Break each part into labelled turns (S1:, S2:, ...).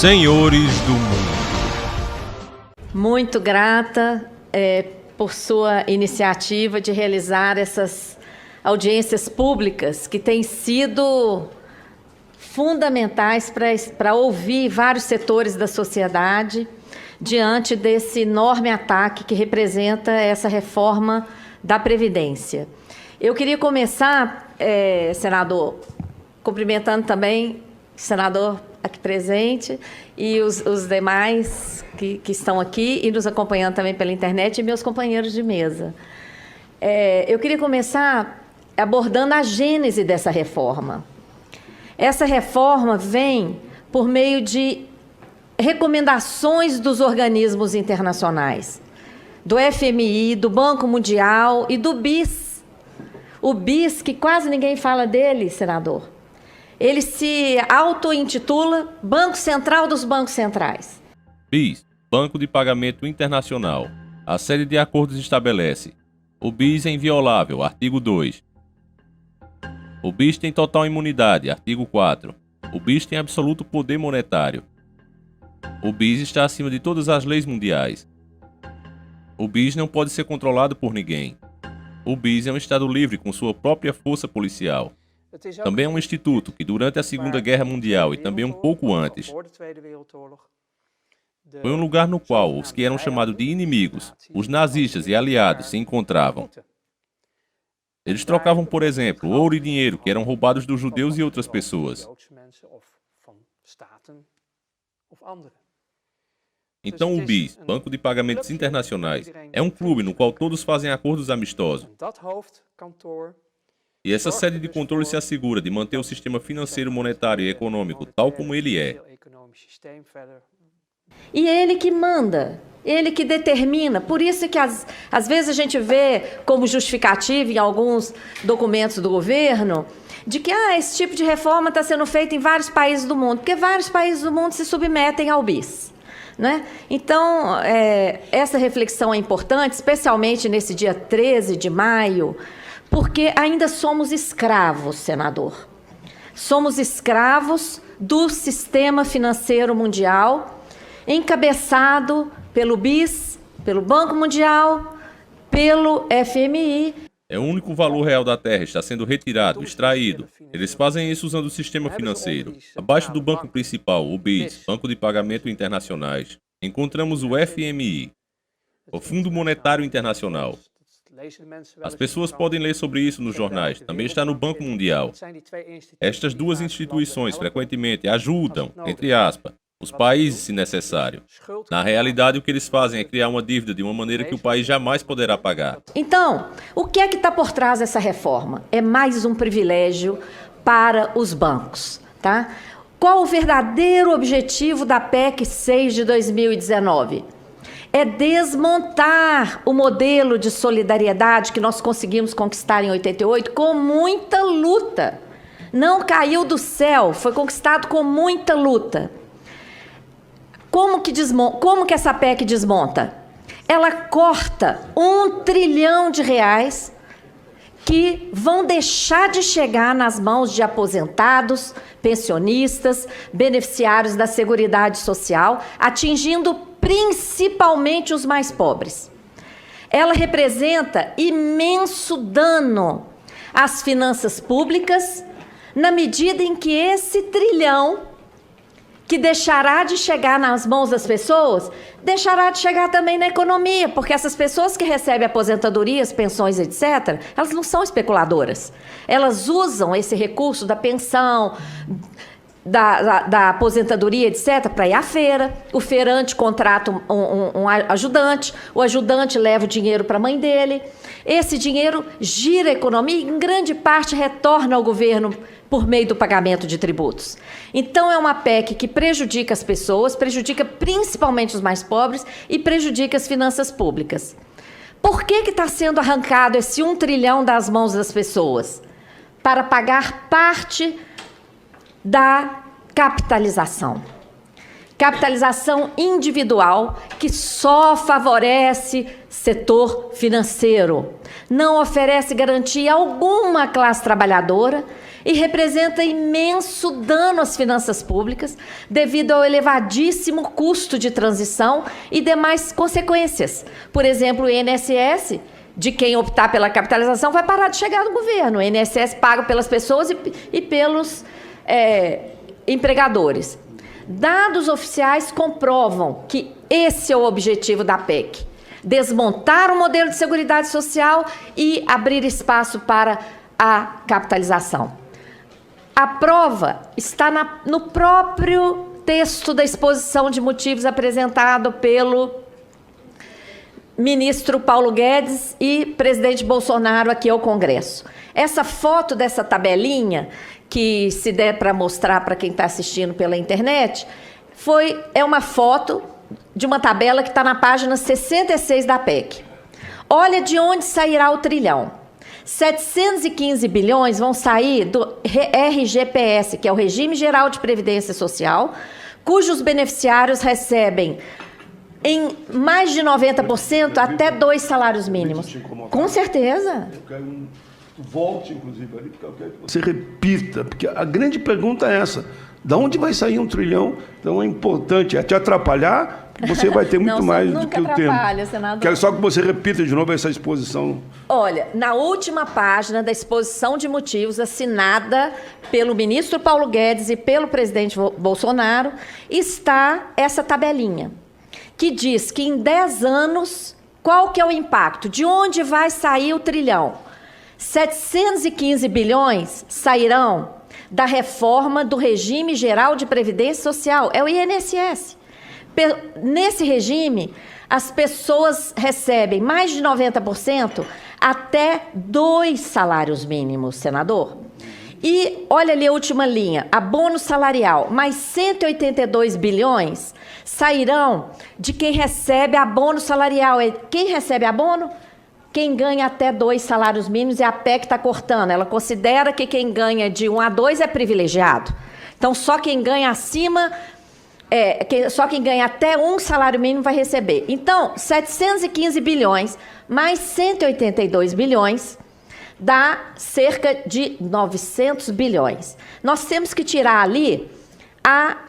S1: senhores do mundo.
S2: Muito grata por sua iniciativa de realizar essas audiências públicas que têm sido fundamentais para ouvir vários setores da sociedade diante desse enorme ataque que representa essa reforma da Previdência. Eu queria começar, senador, cumprimentando também o senador aqui presente e os demais que estão aqui e nos acompanhando também pela internet e meus companheiros de mesa. Eu queria começar abordando a gênese dessa reforma. Essa reforma vem por meio de recomendações dos organismos internacionais, do FMI, do Banco Mundial e do BIS. O BIS, que quase ninguém fala dele, senador, ele se auto-intitula Banco Central dos Bancos Centrais.
S3: BIS, Banco de Pagamento Internacional. A série de acordos estabelece: o BIS é inviolável, artigo 2. O BIS tem total imunidade, artigo 4. O BIS tem absoluto poder monetário. O BIS está acima de todas as leis mundiais. O BIS não pode ser controlado por ninguém. O BIS é um Estado livre com sua própria força policial. Também é um instituto que, durante a Segunda Guerra Mundial e também um pouco antes, foi um lugar no qual os que eram chamados de inimigos, os nazistas e aliados, se encontravam. Eles trocavam, por exemplo, ouro e dinheiro que eram roubados dos judeus e outras pessoas. Então o BIS, Banco de Pagamentos Internacionais, é um clube no qual todos fazem acordos amistosos. E essa sede de controle se assegura de manter o sistema financeiro, monetário e econômico tal como ele é.
S2: E é ele que manda, ele que determina. Por isso que às vezes a gente vê como justificativa em alguns documentos do governo de que esse tipo de reforma está sendo feita em vários países do mundo, porque vários países do mundo se submetem ao BIS. Né? Então, essa reflexão é importante, especialmente nesse dia 13 de maio, porque ainda somos escravos, senador. Somos escravos do sistema financeiro mundial, encabeçado pelo BIS, pelo Banco Mundial, pelo FMI.
S3: É o único valor real da terra, está sendo retirado, extraído. Eles fazem isso usando o sistema financeiro. Abaixo do banco principal, o BIS, Banco de Pagamento Internacionais, encontramos o FMI, o Fundo Monetário Internacional. As pessoas podem ler sobre isso nos jornais, também está no Banco Mundial. Estas duas instituições frequentemente ajudam, entre aspas, os países se necessário. Na realidade, o que eles fazem é criar uma dívida de uma maneira que o país jamais poderá pagar.
S2: Então, o que é que está por trás dessa reforma? É mais um privilégio para os bancos, tá? Qual o verdadeiro objetivo da PEC 6 de 2019? É desmontar o modelo de solidariedade que nós conseguimos conquistar em 88 com muita luta. Não caiu do céu, foi conquistado com muita luta. Como que essa PEC desmonta? Ela corta R$1 trilhão que vão deixar de chegar nas mãos de aposentados, pensionistas, beneficiários da Seguridade Social, atingindo principalmente os mais pobres. Ela representa imenso dano às finanças públicas, na medida em que esse trilhão que deixará de chegar nas mãos das pessoas, deixará de chegar também na economia, porque essas pessoas que recebem aposentadorias, pensões, etc., elas não são especuladoras. Elas usam esse recurso da pensão, da aposentadoria, etc., para ir à feira. O feirante contrata um ajudante, o ajudante leva o dinheiro para a mãe dele. Esse dinheiro gira a economia e, em grande parte, retorna ao governo por meio do pagamento de tributos. Então, é uma PEC que prejudica as pessoas, prejudica principalmente os mais pobres e prejudica as finanças públicas. Por que está sendo arrancado esse R$1 trilhão das mãos das pessoas? Para pagar parte da capitalização. Capitalização individual que só favorece setor financeiro. Não oferece garantia alguma à classe trabalhadora e representa imenso dano às finanças públicas devido ao elevadíssimo custo de transição e demais consequências. Por exemplo, o INSS, de quem optar pela capitalização, vai parar de chegar no governo. O INSS paga pelas pessoas e pelos empregadores. Dados oficiais comprovam que esse é o objetivo da PEC: desmontar o modelo de seguridade social e abrir espaço para a capitalização. A prova está no próprio texto da exposição de motivos apresentado pelo ministro Paulo Guedes e presidente Bolsonaro aqui ao Congresso. Essa foto dessa tabelinha, que se der para mostrar para quem está assistindo pela internet, é uma foto de uma tabela que está na página 66 da PEC. Olha de onde sairá o trilhão. 715 bilhões vão sair do RGPS, que é o Regime Geral de Previdência Social, cujos beneficiários recebem em mais de 90% até 2 salários mínimos. Com certeza.
S1: Eu quero volte, inclusive, ali, porque eu quero que você repita, porque a grande pergunta é essa: de onde vai sair um trilhão? Então é importante, é te atrapalhar, porque você vai ter muito mais do que o tempo.
S2: Senador.
S1: Quero só que você repita de novo essa exposição.
S2: Olha, na última página da exposição de motivos assinada pelo ministro Paulo Guedes e pelo presidente Bolsonaro, está essa tabelinha, que diz que em 10 anos, qual que é o impacto? De onde vai sair o trilhão? 715 bilhões sairão da reforma do Regime Geral de Previdência Social, é o INSS. Nesse regime, as pessoas recebem mais de 90% até 2 salários mínimos, senador. E olha ali a última linha, abono salarial, mais 182 bilhões sairão de quem recebe abono salarial. Quem recebe abono? Quem ganha até 2 salários mínimos, e a PEC está cortando. Ela considera que quem ganha de 1 a 2 é privilegiado. Então, só quem ganha acima, só quem ganha até 1 salário mínimo vai receber. Então, 715 bilhões mais 182 bilhões dá cerca de 900 bilhões. Nós temos que tirar ali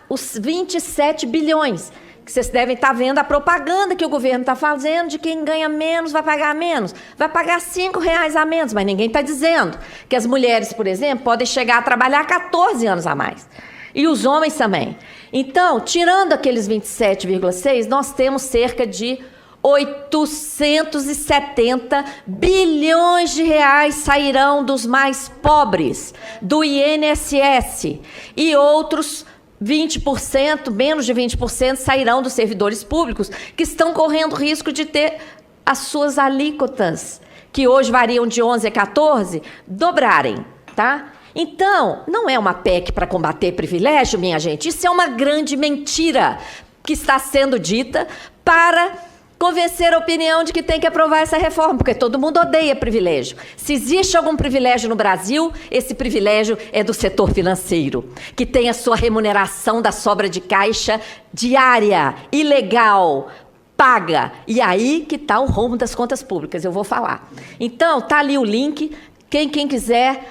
S2: os 27 bilhões, que vocês devem estar vendo a propaganda que o governo está fazendo de quem ganha menos vai pagar menos. Vai pagar R$5 a menos, mas ninguém está dizendo que as mulheres, por exemplo, podem chegar a trabalhar 14 anos a mais. E os homens também. Então, tirando aqueles 27,6, nós temos cerca de 870 bilhões de reais sairão dos mais pobres, do INSS, e outros 20%, menos de 20%, sairão dos servidores públicos, que estão correndo risco de ter as suas alíquotas, que hoje variam de 11 a 14, dobrarem, tá? Então, não é uma PEC para combater privilégio, minha gente. Isso é uma grande mentira que está sendo dita para convencer a opinião de que tem que aprovar essa reforma, porque todo mundo odeia privilégio. Se existe algum privilégio no Brasil, esse privilégio é do setor financeiro, que tem a sua remuneração da sobra de caixa diária, ilegal, paga. E aí que está o rombo das contas públicas, eu vou falar. Então, está ali o link, quem quiser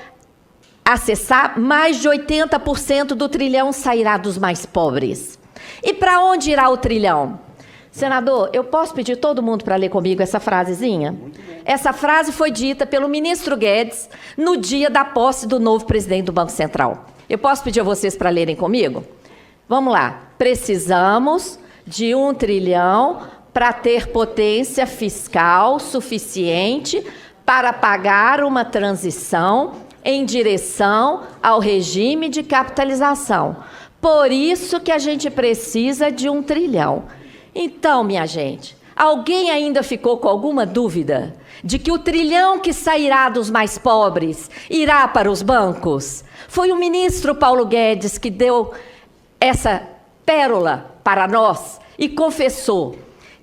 S2: acessar, mais de 80% do trilhão sairá dos mais pobres. E para onde irá o trilhão? Senador, eu posso pedir todo mundo para ler comigo essa frasezinha? Essa frase foi dita pelo ministro Guedes no dia da posse do novo presidente do Banco Central. Eu posso pedir a vocês para lerem comigo? Vamos lá. Precisamos de 1 trilhão para ter potência fiscal suficiente para pagar uma transição em direção ao regime de capitalização. Por isso que a gente precisa de 1 trilhão. Então, minha gente, alguém ainda ficou com alguma dúvida de que o trilhão que sairá dos mais pobres irá para os bancos? Foi o ministro Paulo Guedes que deu essa pérola para nós e confessou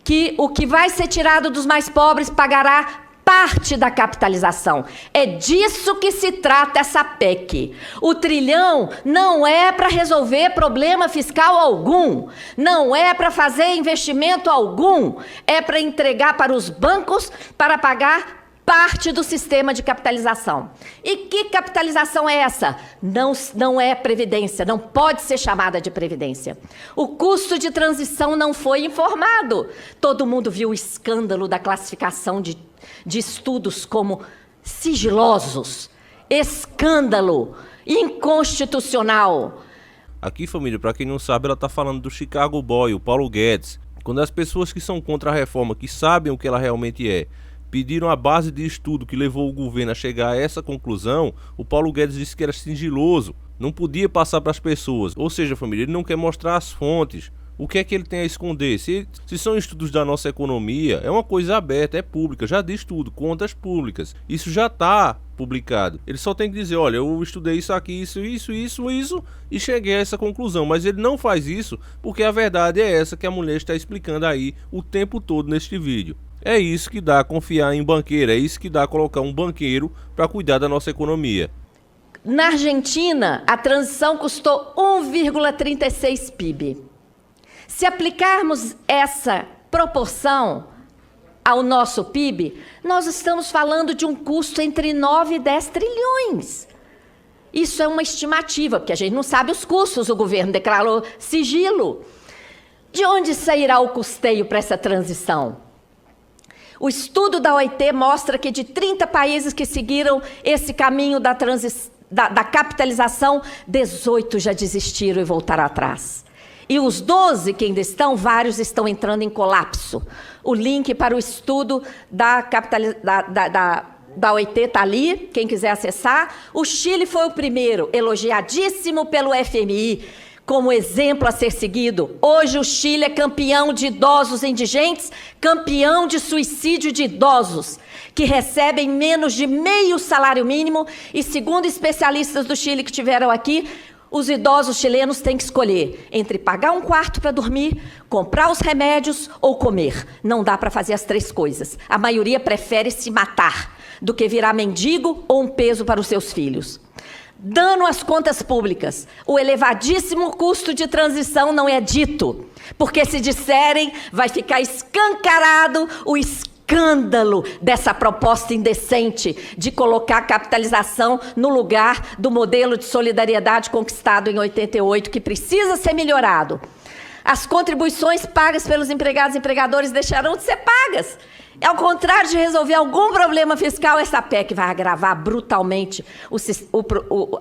S2: que o que vai ser tirado dos mais pobres pagará parte da capitalização. É disso que se trata essa PEC. O trilhão não é para resolver problema fiscal algum, não é para fazer investimento algum, é para entregar para os bancos para pagar parte do sistema de capitalização. E que capitalização é essa? Não é previdência, não pode ser chamada de previdência. O custo de transição não foi informado. Todo mundo viu o escândalo da classificação de estudos como sigilosos. Escândalo, inconstitucional.
S4: Aqui, família, para quem não sabe, ela está falando do Chicago Boy, o Paulo Guedes. Quando as pessoas que são contra a reforma, que sabem o que ela realmente é, pediram a base de estudo que levou o governo a chegar a essa conclusão, o Paulo Guedes disse que era sigiloso, não podia passar para as pessoas. Ou seja, família, ele não quer mostrar as fontes. O que é que ele tem a esconder? Se são estudos da nossa economia, é uma coisa aberta, é pública, já diz tudo, contas públicas. Isso já está publicado. Ele só tem que dizer, olha, eu estudei isso aqui, isso, e cheguei a essa conclusão. Mas ele não faz isso porque a verdade é essa que a mulher está explicando aí o tempo todo neste vídeo. É isso que dá a confiar em banqueiro, é isso que dá a colocar um banqueiro para cuidar da nossa economia.
S2: Na Argentina, a transição custou 1,36 PIB. Se aplicarmos essa proporção ao nosso PIB, nós estamos falando de um custo entre 9 e 10 trilhões. Isso é uma estimativa, porque a gente não sabe os custos, o governo declarou sigilo. De onde sairá o custeio para essa transição? O estudo da OIT mostra que de 30 países que seguiram esse caminho da capitalização, 18 já desistiram e voltaram atrás. E os 12 que ainda estão, vários estão entrando em colapso. O link para o estudo da OIT está ali, quem quiser acessar. O Chile foi o primeiro, elogiadíssimo pelo FMI, como exemplo a ser seguido. Hoje o Chile é campeão de idosos indigentes, campeão de suicídio de idosos, que recebem menos de meio salário mínimo, e segundo especialistas do Chile que estiveram aqui, os idosos chilenos têm que escolher entre pagar um quarto para dormir, comprar os remédios ou comer. Não dá para fazer as três coisas. A maioria prefere se matar do que virar mendigo ou um peso para os seus filhos. Dano às contas públicas. O elevadíssimo custo de transição não é dito, porque se disserem, vai ficar escancarado o escândalo dessa proposta indecente de colocar a capitalização no lugar do modelo de solidariedade conquistado em 88, que precisa ser melhorado. As contribuições pagas pelos empregados e empregadores deixarão de ser pagas. Ao contrário de resolver algum problema fiscal, essa PEC vai agravar brutalmente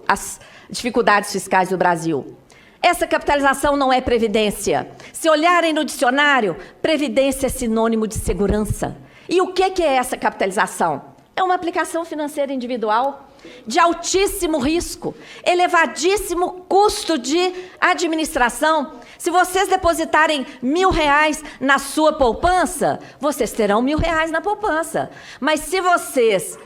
S2: as dificuldades fiscais do Brasil. Essa capitalização não é previdência. Se olharem no dicionário, previdência é sinônimo de segurança. E o que é essa capitalização? É uma aplicação financeira individual de altíssimo risco, elevadíssimo custo de administração. Se vocês depositarem R$1.000 na sua poupança, vocês terão R$1.000 na poupança. Mas se vocês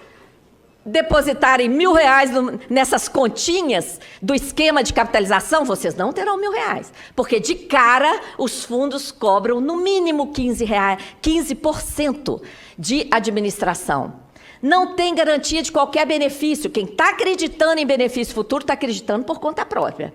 S2: depositarem R$1.000 nessas continhas do esquema de capitalização, vocês não terão R$1.000, porque de cara os fundos cobram no mínimo 15% de administração. Não tem garantia de qualquer benefício. Quem está acreditando em benefício futuro está acreditando por conta própria.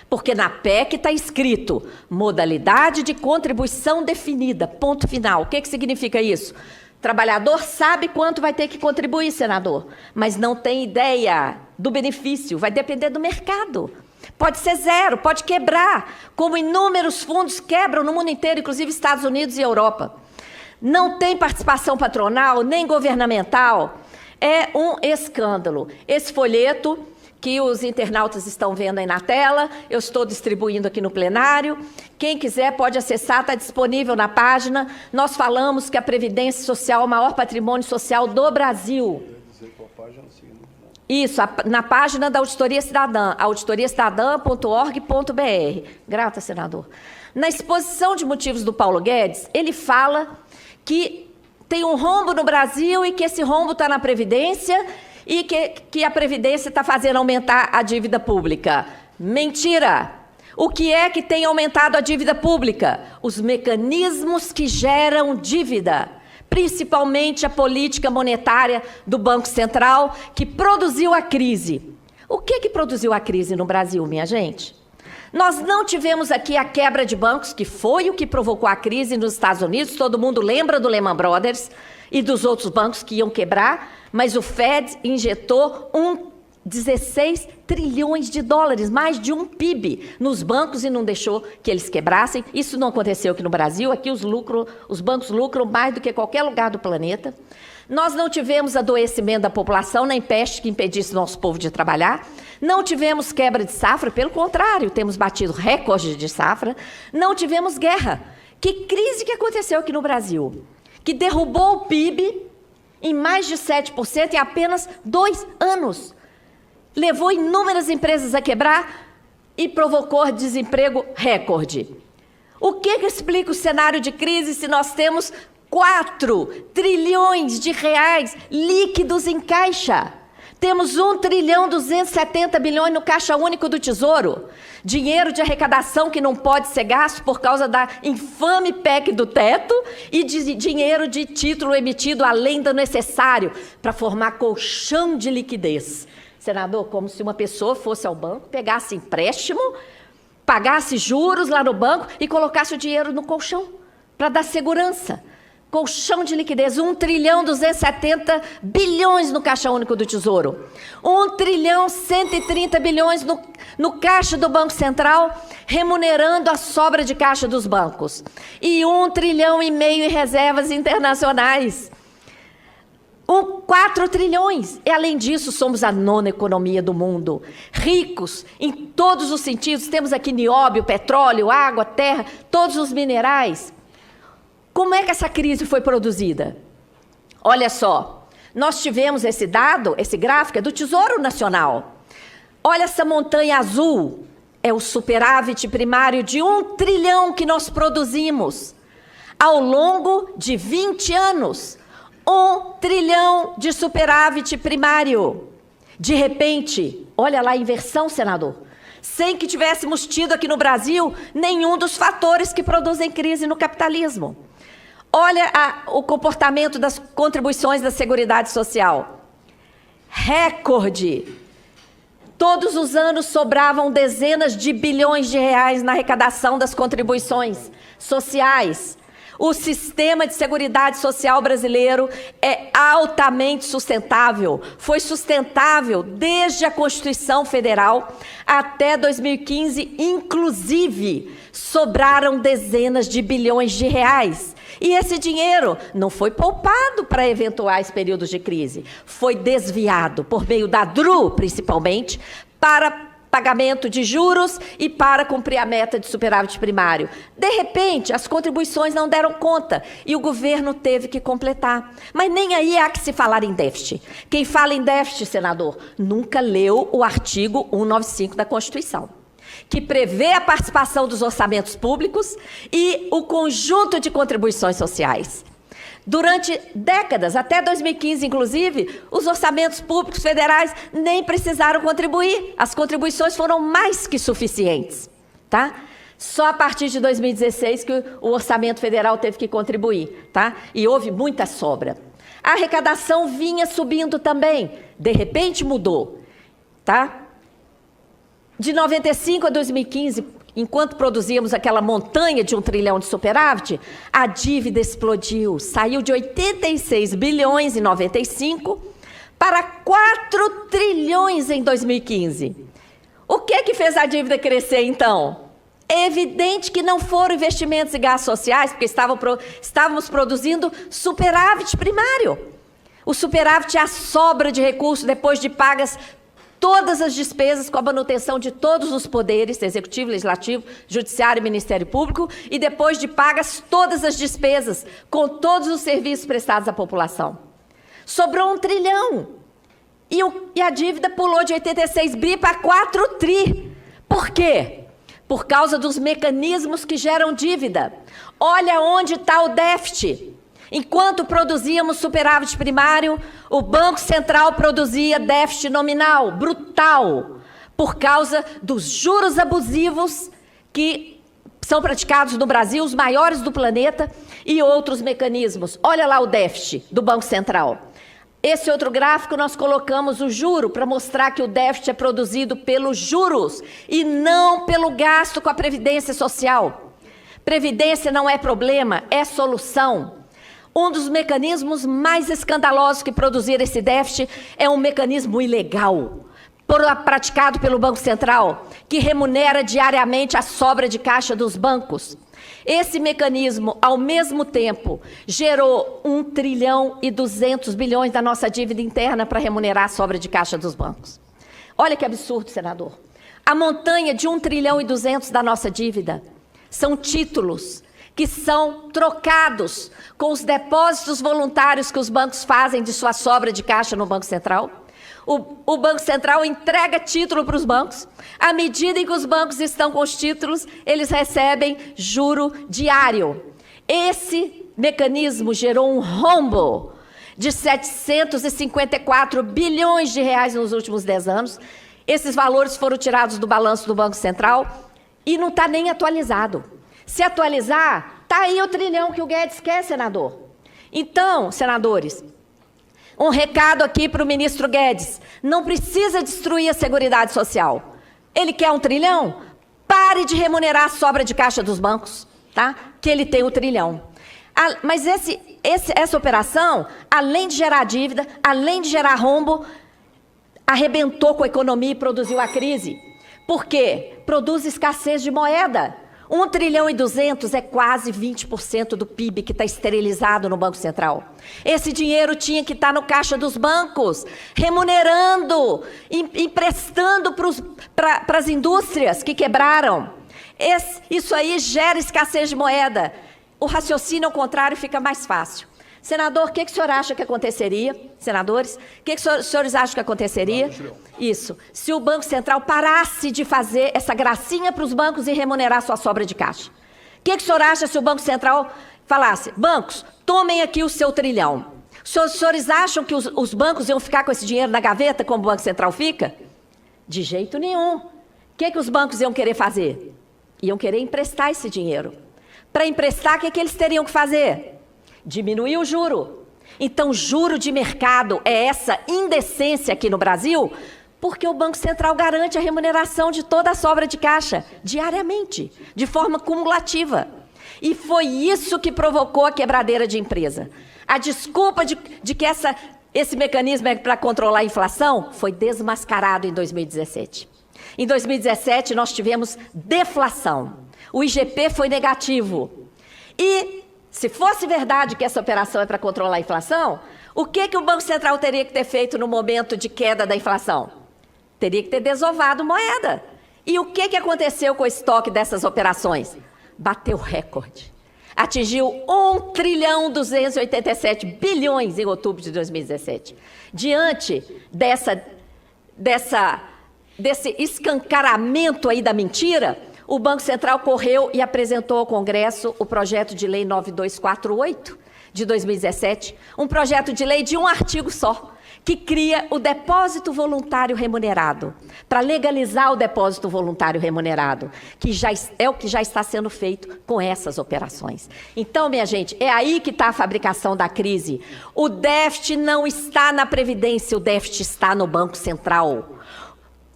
S2: Porque na PEC está escrito modalidade de contribuição definida, ponto final. O que significa isso? O trabalhador sabe quanto vai ter que contribuir, senador, mas não tem ideia do benefício, vai depender do mercado. Pode ser zero, pode quebrar, como inúmeros fundos quebram no mundo inteiro, inclusive Estados Unidos e Europa. Não tem participação patronal, nem governamental. É um escândalo. Esse folheto que os internautas estão vendo aí na tela, eu estou distribuindo aqui no plenário. Quem quiser pode acessar, está disponível na página. Nós falamos que a Previdência Social é o maior patrimônio social do Brasil. Isso, na página da Auditoria Cidadã, auditoriacidadã.org.br. Grata, senador. Na exposição de motivos do Paulo Guedes, ele fala que tem um rombo no Brasil e que esse rombo está na Previdência e que a Previdência está fazendo aumentar a dívida pública. Mentira! O que é que tem aumentado a dívida pública? Os mecanismos que geram dívida, principalmente a política monetária do Banco Central, que produziu a crise. O que produziu a crise no Brasil, minha gente? Nós não tivemos aqui a quebra de bancos, que foi o que provocou a crise nos Estados Unidos. Todo mundo lembra do Lehman Brothers e dos outros bancos que iam quebrar, mas o Fed injetou 16 trilhões de dólares, mais de um PIB, nos bancos e não deixou que eles quebrassem. Isso não aconteceu aqui no Brasil. Aqui os bancos lucram mais do que qualquer lugar do planeta. Nós não tivemos adoecimento da população, nem peste que impedisse nosso povo de trabalhar. Não tivemos quebra de safra, pelo contrário, temos batido recorde de safra. Não tivemos guerra. Que crise que aconteceu aqui no Brasil? Que derrubou o PIB em mais de 7% em apenas 2 anos. Levou inúmeras empresas a quebrar e provocou desemprego recorde. O que explica o cenário de crise se nós temos 4 trilhões de reais líquidos em caixa? Temos 1,270 trilhões no Caixa Único do Tesouro. Dinheiro de arrecadação que não pode ser gasto por causa da infame PEC do teto e de dinheiro de título emitido além do necessário para formar colchão de liquidez. Senador, como se uma pessoa fosse ao banco, pegasse empréstimo, pagasse juros lá no banco e colocasse o dinheiro no colchão para dar segurança. Colchão de liquidez, 1,270 trilhões no Caixa Único do Tesouro. 1,130 trilhões no caixa do Banco Central, remunerando a sobra de caixa dos bancos. E 1,5 trilhão em reservas internacionais. 4 trilhões. E, além disso, somos a 9ª economia do mundo. Ricos em todos os sentidos. Temos aqui nióbio, petróleo, água, terra, todos os minerais. Como é que essa crise foi produzida? Olha só, nós tivemos esse dado, esse gráfico, é do Tesouro Nacional. Olha essa montanha azul, é o superávit primário de 1 trilhão que nós produzimos ao longo de 20 anos. 1 trilhão de superávit primário. De repente, olha lá a inversão, senador. Sem que tivéssemos tido aqui no Brasil nenhum dos fatores que produzem crise no capitalismo. Olha o comportamento das contribuições da Seguridade Social. Recorde. Todos os anos sobravam dezenas de bilhões de reais na arrecadação das contribuições sociais. O sistema de seguridade social brasileiro é altamente sustentável. Foi sustentável desde a Constituição Federal até 2015, inclusive, sobraram dezenas de bilhões de reais. E esse dinheiro não foi poupado para eventuais períodos de crise, foi desviado por meio da DRU, principalmente, para pagamento de juros e para cumprir a meta de superávit primário. De repente, as contribuições não deram conta e o governo teve que completar. Mas nem aí há que se falar em déficit. Quem fala em déficit, senador, nunca leu o artigo 195 da Constituição, que prevê a participação dos orçamentos públicos e o conjunto de contribuições sociais. Durante décadas, até 2015, inclusive, os orçamentos públicos federais nem precisaram contribuir. As contribuições foram mais que suficientes, tá? Só a partir de 2016 que o orçamento federal teve que contribuir, tá? E houve muita sobra. A arrecadação vinha subindo também. De repente mudou, tá? De 95 a 2015, enquanto produzíamos aquela montanha de 1 trilhão de superávit, a dívida explodiu. Saiu de 86 bilhões em 95 para 4 trilhões em 2015. O que fez a dívida crescer, então? É evidente que não foram investimentos e gastos sociais, porque estávamos produzindo superávit primário. O superávit é a sobra de recursos depois de pagas todas as despesas com a manutenção de todos os poderes, executivo, legislativo, judiciário e Ministério Público, e depois de pagas todas as despesas com todos os serviços prestados à população. Sobrou 1 trilhão. E a dívida pulou de 86 bi para 4 tri. Por quê? Por causa dos mecanismos que geram dívida. Olha onde está o déficit. Enquanto produzíamos superávit primário, o Banco Central produzia déficit nominal, brutal, por causa dos juros abusivos que são praticados no Brasil, os maiores do planeta, e outros mecanismos. Olha lá o déficit do Banco Central. Esse outro gráfico nós colocamos o juro para mostrar que o déficit é produzido pelos juros e não pelo gasto com a Previdência Social. Previdência não é problema, é solução. Um dos mecanismos mais escandalosos que produziram esse déficit é um mecanismo ilegal, praticado pelo Banco Central, que remunera diariamente a sobra de caixa dos bancos. Esse mecanismo, ao mesmo tempo, gerou 1,2 trilhão da nossa dívida interna para remunerar a sobra de caixa dos bancos. Olha que absurdo, senador. A montanha de 1,2 trilhão da nossa dívida são títulos que são trocados com os depósitos voluntários que os bancos fazem de sua sobra de caixa no Banco Central. O Banco Central entrega título para os bancos. À medida em que os bancos estão com os títulos, eles recebem juro diário. Esse mecanismo gerou um rombo de 754 bilhões de reais nos últimos 10 anos. Esses valores foram tirados do balanço do Banco Central e não está nem atualizado. Se atualizar, está aí o trilhão que o Guedes quer, senador. Então, senadores, um recado aqui para o ministro Guedes. Não precisa destruir a Seguridade Social. Ele quer 1 trilhão? Pare de remunerar a sobra de caixa dos bancos, tá? Que ele tem 1 trilhão. Mas essa operação, além de gerar dívida, além de gerar rombo, arrebentou com a economia e produziu a crise. Por quê? Produz escassez de moeda. 1,2 trilhão é quase 20% do PIB que está esterilizado no Banco Central. Esse dinheiro tinha que estar no caixa dos bancos, remunerando, emprestando para as indústrias que quebraram. Isso aí gera escassez de moeda. O raciocínio ao contrário fica mais fácil. Senador, o que o senhor acha que aconteceria? Senadores, o que os senhores acham que aconteceria? Isso. Se o Banco Central parasse de fazer essa gracinha para os bancos e remunerar sua sobra de caixa. O que o senhor acha se o Banco Central falasse, bancos, tomem aqui o seu trilhão. Os senhores acham que os bancos iam ficar com esse dinheiro na gaveta como o Banco Central fica? De jeito nenhum. O que os bancos iam querer fazer? Iam querer emprestar esse dinheiro. Para emprestar, o que eles teriam que fazer? Diminuir o juro. Então, juro de mercado é essa indecência aqui no Brasil, porque o Banco Central garante a remuneração de toda a sobra de caixa, diariamente, de forma cumulativa. E foi isso que provocou a quebradeira de empresa. A desculpa de que esse mecanismo é para controlar a inflação foi desmascarado em 2017. Em 2017, nós tivemos deflação. O IGP foi negativo. E se fosse verdade que essa operação é para controlar a inflação, o que o Banco Central teria que ter feito no momento de queda da inflação? Teria que ter desovado moeda. E o que aconteceu com o estoque dessas operações? Bateu recorde. Atingiu 1,287 trilhão em outubro de 2017. Diante desse escancaramento aí da mentira, o Banco Central correu e apresentou ao Congresso o projeto de lei 9248 de 2017, um projeto de lei de um artigo só, que cria o depósito voluntário remunerado, para legalizar o depósito voluntário remunerado, que é o que já está sendo feito com essas operações. Então, minha gente, é aí que está a fabricação da crise. O déficit não está na Previdência, o déficit está no Banco Central,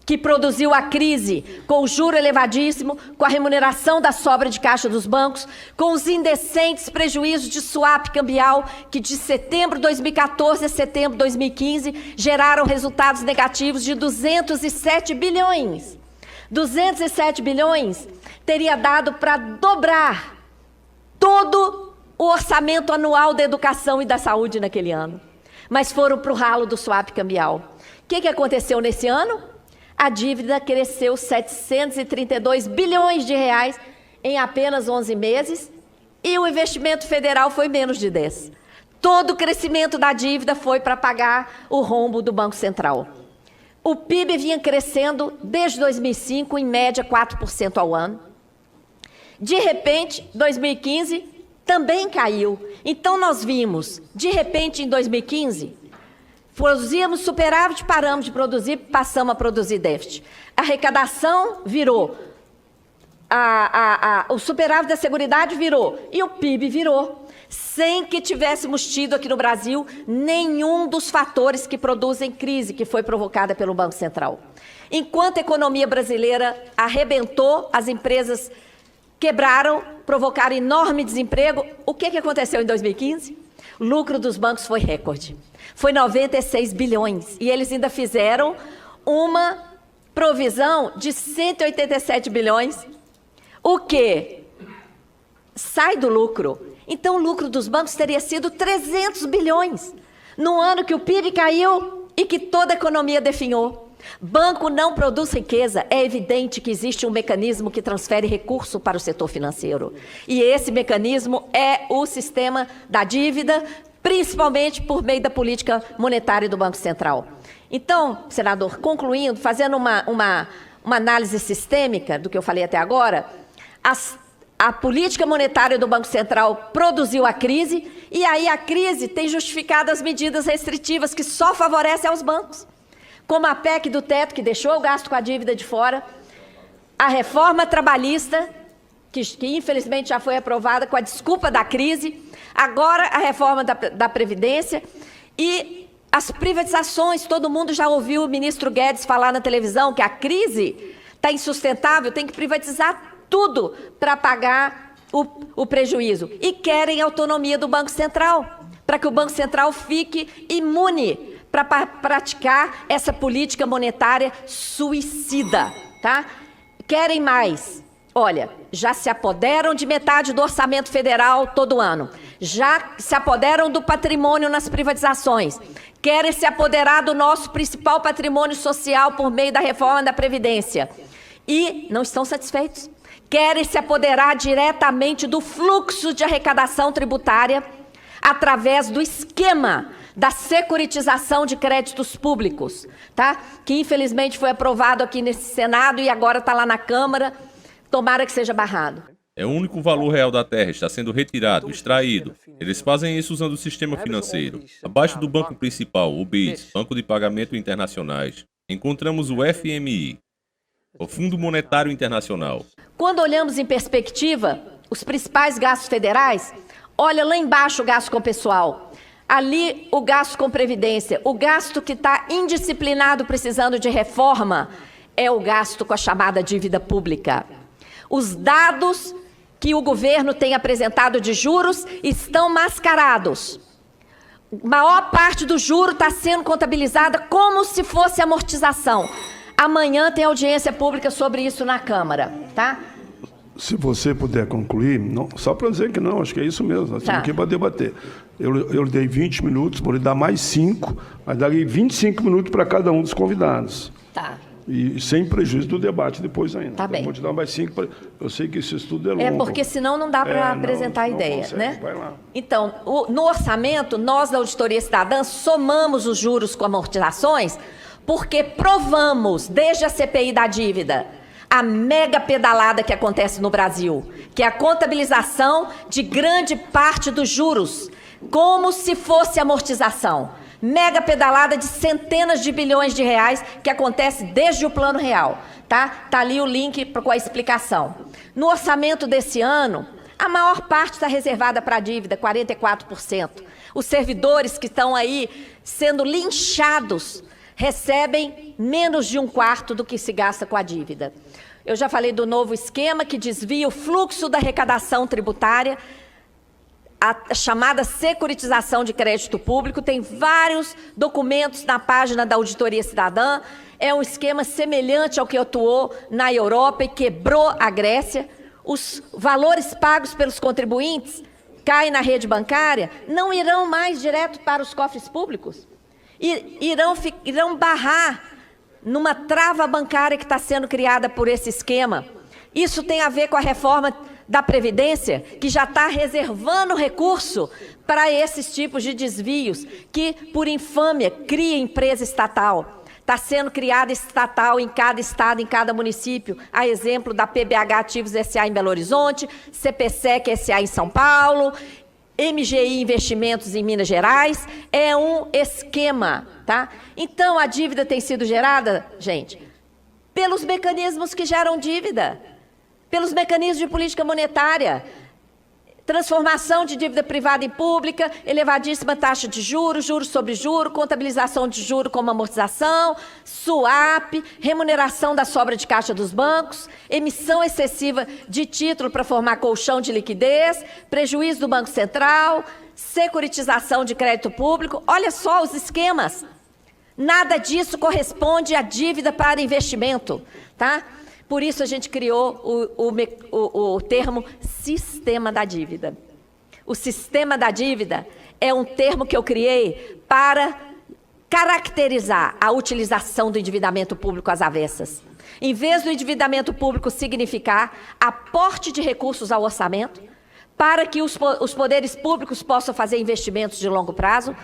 S2: que produziu a crise com o juro elevadíssimo, com a remuneração da sobra de caixa dos bancos, com os indecentes prejuízos de swap cambial, que de setembro de 2014 a setembro de 2015 geraram resultados negativos de 207 bilhões. 207 bilhões teria dado para dobrar todo o orçamento anual da educação e da saúde naquele ano. Mas foram para o ralo do swap cambial. O que aconteceu nesse ano? A dívida cresceu 732 bilhões de reais em apenas 11 meses e o investimento federal foi menos de 10. Todo o crescimento da dívida foi para pagar o rombo do Banco Central. O PIB vinha crescendo desde 2005, em média 4% ao ano. De repente, 2015 também caiu. Então nós vimos, de repente em 2015... produzíamos superávit, paramos de produzir, passamos a produzir déficit. A arrecadação virou o superávit da Seguridade virou e o PIB virou, sem que tivéssemos tido aqui no Brasil nenhum dos fatores que produzem crise que foi provocada pelo Banco Central. Enquanto a economia brasileira arrebentou, as empresas quebraram, provocaram enorme desemprego, o que aconteceu em 2015? O lucro dos bancos foi recorde. Foi 96 bilhões. E eles ainda fizeram uma provisão de 187 bilhões. O que sai do lucro. Então, o lucro dos bancos teria sido 300 bilhões, no ano que o PIB caiu e que toda a economia definhou. Banco não produz riqueza, é evidente que existe um mecanismo que transfere recurso para o setor financeiro. E esse mecanismo é o sistema da dívida, principalmente por meio da política monetária do Banco Central. Então, senador, concluindo, fazendo uma análise sistêmica do que eu falei até agora, a política monetária do Banco Central produziu a crise, e aí a crise tem justificado as medidas restritivas que só favorecem aos bancos, como a PEC do teto, que deixou o gasto com a dívida de fora, a reforma trabalhista, que infelizmente já foi aprovada com a desculpa da crise, agora a reforma da Previdência e as privatizações. Todo mundo já ouviu o ministro Guedes falar na televisão que a crise está insustentável, tem que privatizar tudo para pagar o prejuízo. E querem autonomia do Banco Central, para que o Banco Central fique imune para praticar essa política monetária suicida, tá? Querem mais. Olha, já se apoderam de metade do orçamento federal todo ano, já se apoderam do patrimônio nas privatizações, querem se apoderar do nosso principal patrimônio social por meio da reforma da Previdência e não estão satisfeitos. Querem se apoderar diretamente do fluxo de arrecadação tributária através do esquema da securitização de créditos públicos, tá? Que infelizmente foi aprovado aqui nesse Senado e agora está lá na Câmara. Tomara que seja barrado.
S3: É o único valor real da terra, está sendo retirado, extraído. Eles fazem isso usando o sistema financeiro. Abaixo do banco principal, o BIS, Banco de Pagamento Internacionais, encontramos o FMI, o Fundo Monetário Internacional.
S2: Quando olhamos em perspectiva, os principais gastos federais, olha lá embaixo o gasto com pessoal, ali o gasto com previdência, o gasto que está indisciplinado precisando de reforma é o gasto com a chamada dívida pública. Os dados que o governo tem apresentado de juros estão mascarados. A maior parte do juro está sendo contabilizada como se fosse amortização. Amanhã tem audiência pública sobre isso na Câmara, tá?
S1: Se você puder concluir, não, só para dizer que não, acho que é isso mesmo, nós estamos aqui para debater. Eu dei 20 minutos, vou lhe dar mais 5, mas darei 25 minutos para cada um dos convidados.
S2: Tá.
S1: E sem prejuízo do debate depois ainda.
S2: Tá bem.
S1: Vou te dar mais 5, eu sei que esse estudo é longo.
S2: É porque senão não dá para apresentar a ideia,
S1: consegue,
S2: né?
S1: vai lá.
S2: Então, no orçamento, nós da Auditoria Cidadã somamos os juros com amortizações porque provamos, desde a CPI da dívida, a mega pedalada que acontece no Brasil, que é a contabilização de grande parte dos juros, como se fosse amortização. Mega pedalada de centenas de bilhões de reais que acontece desde o Plano Real, tá? Tá ali o link com a explicação. No orçamento desse ano, a maior parte está reservada para a dívida, 44%. Os servidores que estão aí sendo linchados recebem menos de 1/4 do que se gasta com a dívida. Eu já falei do novo esquema que desvia o fluxo da arrecadação tributária, a chamada securitização de crédito público. Tem vários documentos na página da Auditoria Cidadã. É um esquema semelhante ao que atuou na Europa e quebrou a Grécia. Os valores pagos pelos contribuintes caem na rede bancária, não irão mais direto para os cofres públicos. Irão barrar numa trava bancária que está sendo criada por esse esquema. Isso tem a ver com a reforma da Previdência, que já está reservando recurso para esses tipos de desvios, que, por infâmia, cria empresa estatal. Está sendo criada estatal em cada estado, em cada município, a exemplo da PBH Ativos S.A. em Belo Horizonte, CPSEC S.A. em São Paulo, MGI Investimentos em Minas Gerais. É um esquema, tá? Então, a dívida tem sido gerada, gente, pelos mecanismos que geram dívida. pelos mecanismos de política monetária, transformação de dívida privada em pública, elevadíssima taxa de juros, juros sobre juros, contabilização de juros como amortização, swap, remuneração da sobra de caixa dos bancos, emissão excessiva de título para formar colchão de liquidez, prejuízo do Banco Central, securitização de crédito público. Olha só os esquemas. Nada disso corresponde à dívida para investimento, tá? Por isso a gente criou o termo sistema da dívida. O sistema da dívida é um termo que eu criei para caracterizar a utilização do endividamento público às avessas. Em vez do endividamento público significar aporte de recursos ao orçamento, para que os poderes públicos possam fazer investimentos de longo prazo,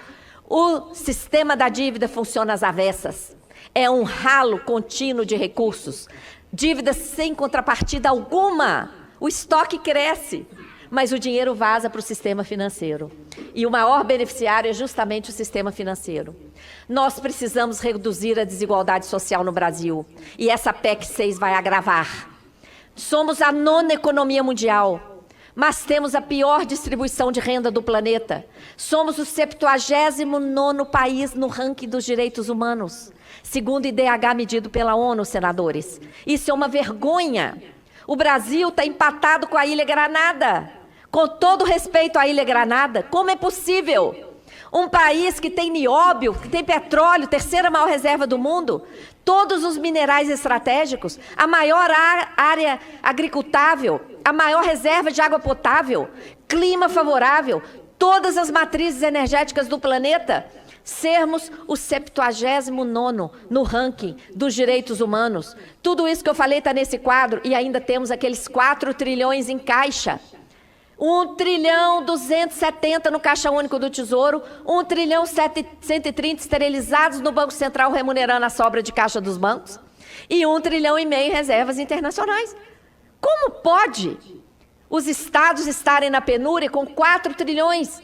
S2: o sistema da dívida funciona às avessas. É um ralo contínuo de recursos. Dívidas sem contrapartida alguma. O estoque cresce, mas o dinheiro vaza para o sistema financeiro. E o maior beneficiário é justamente o sistema financeiro. Nós precisamos reduzir a desigualdade social no Brasil. E essa PEC 6 vai agravar. Somos a 9ª economia mundial, mas temos a pior distribuição de renda do planeta. Somos o 79º país no ranking dos direitos humanos, segundo o IDH medido pela ONU, senadores. Isso é uma vergonha. O Brasil está empatado com a Ilha Granada. Com todo respeito à Ilha Granada, como é possível? Um país que tem nióbio, que tem petróleo, terceira maior reserva do mundo, todos os minerais estratégicos, a maior área agricultável, a maior reserva de água potável, clima favorável, todas as matrizes energéticas do planeta, sermos o 79º no ranking dos direitos humanos. Tudo isso que eu falei está nesse quadro e ainda temos aqueles 4 trilhões em caixa. 1.270 no Caixa Único do Tesouro, 1.130 esterilizados no Banco Central remunerando a sobra de caixa dos bancos e 1,5 trilhão em reservas internacionais. Como pode os estados estarem na penúria com 4 trilhões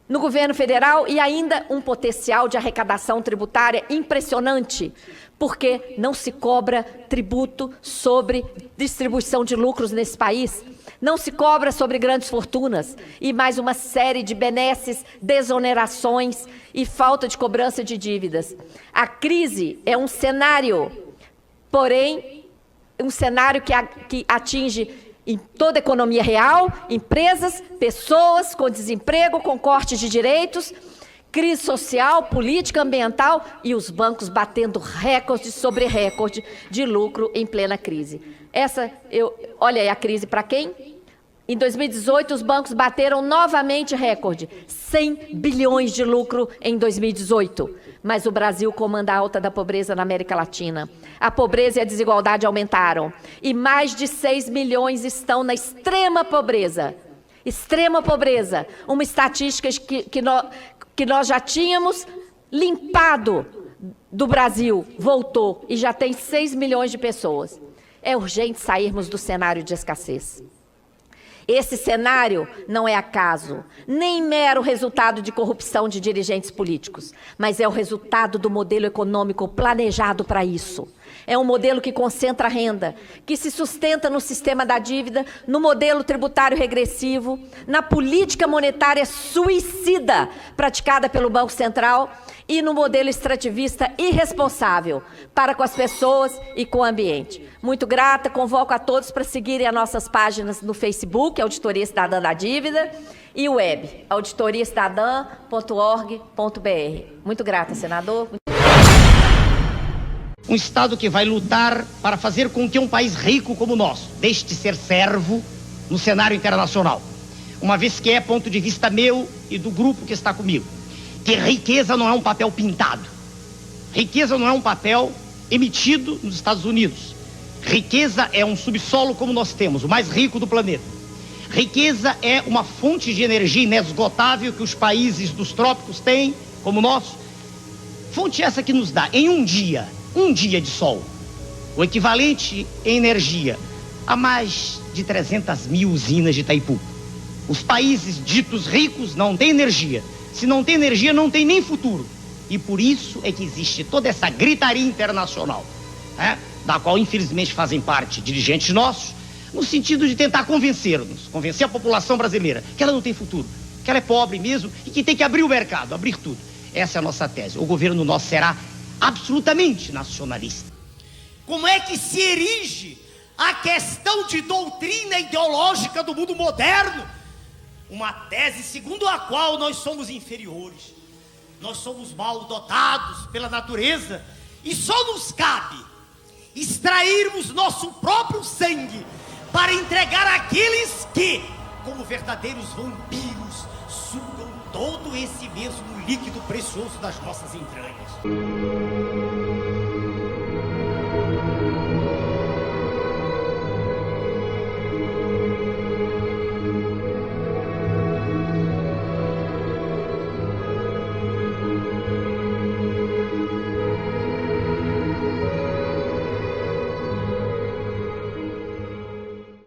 S2: no governo federal e ainda um potencial de arrecadação tributária impressionante? Porque não se cobra tributo sobre distribuição de lucros nesse país. Não se cobra sobre grandes fortunas e mais uma série de benesses, desonerações e falta de cobrança de dívidas. A crise é um cenário, porém, um cenário que atinge em toda a economia real, empresas, pessoas com desemprego, com cortes de direitos, crise social, política ambiental e os bancos batendo recorde sobre recorde de lucro em plena crise. Olha aí a crise para quem? Em 2018, os bancos bateram novamente recorde, 100 bilhões de lucro em 2018. Mas o Brasil comanda a alta da pobreza na América Latina. A pobreza e a desigualdade aumentaram. E mais de 6 milhões estão na extrema pobreza. Extrema pobreza. Uma estatística que nós já tínhamos limpado do Brasil. Voltou e já tem 6 milhões de pessoas. É urgente sairmos do cenário de escassez. Esse cenário não é acaso, nem mero resultado de corrupção de dirigentes políticos, mas é o resultado do modelo econômico planejado para isso. É um modelo que concentra a renda, que se sustenta no sistema da dívida, no modelo tributário regressivo, na política monetária suicida praticada pelo Banco Central e no modelo extrativista irresponsável para com as pessoas e com o ambiente. Muito grata, convoco a todos para seguirem as nossas páginas no Facebook, Auditoria Cidadã da Dívida, e web, auditoriacidadã.org.br. Muito grata, senador.
S5: Um Estado que vai lutar para fazer com que um país rico como o nosso deixe de ser servo no cenário internacional. Uma vez que é ponto de vista meu e do grupo que está comigo, que riqueza não é um papel pintado. Riqueza não é um papel emitido nos Estados Unidos. Riqueza é um subsolo como nós temos, o mais rico do planeta. Riqueza é uma fonte de energia inesgotável que os países dos trópicos têm, como o nosso. Fonte essa que nos dá, em um dia de sol, o equivalente em energia a mais de 300 mil usinas de Itaipu. Os países ditos ricos não têm energia. Se não tem energia, não tem nem futuro. E por isso é que existe toda essa gritaria internacional, né, da qual infelizmente fazem parte dirigentes nossos, no sentido de tentar convencer a população brasileira que ela não tem futuro, que ela é pobre mesmo e que tem que abrir o mercado, abrir tudo. Essa é a nossa tese. O governo nosso será absolutamente nacionalista.
S6: Como é que se erige a questão de doutrina ideológica do mundo moderno? Uma tese segundo a qual nós somos inferiores, nós somos mal dotados pela natureza e só nos cabe extrairmos nosso próprio sangue para entregar àqueles que, como verdadeiros vampiros, sugam todo esse mesmo líquido precioso das nossas entranhas.